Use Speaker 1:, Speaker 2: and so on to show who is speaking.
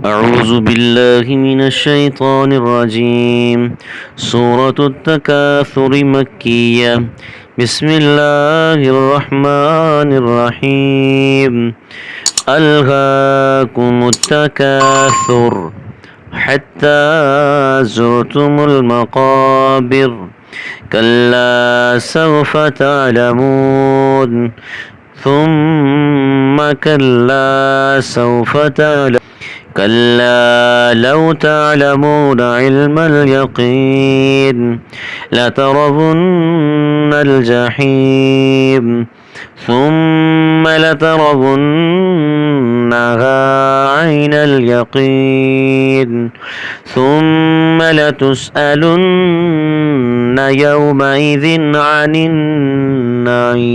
Speaker 1: أعوذ بالله من الشيطان الرجيم. سورة التكاثر مكية. بسم الله الرحمن الرحيم. ألهاكم التكاثر حتى زرتم المقابر كلا سوف تعلمون ثم كلا سوف تعلمون كلا لو تعلمون علم اليقين لترون الجحيم ثم لترونها عين اليقين ثم لتسألن يومئذ عن النعيم.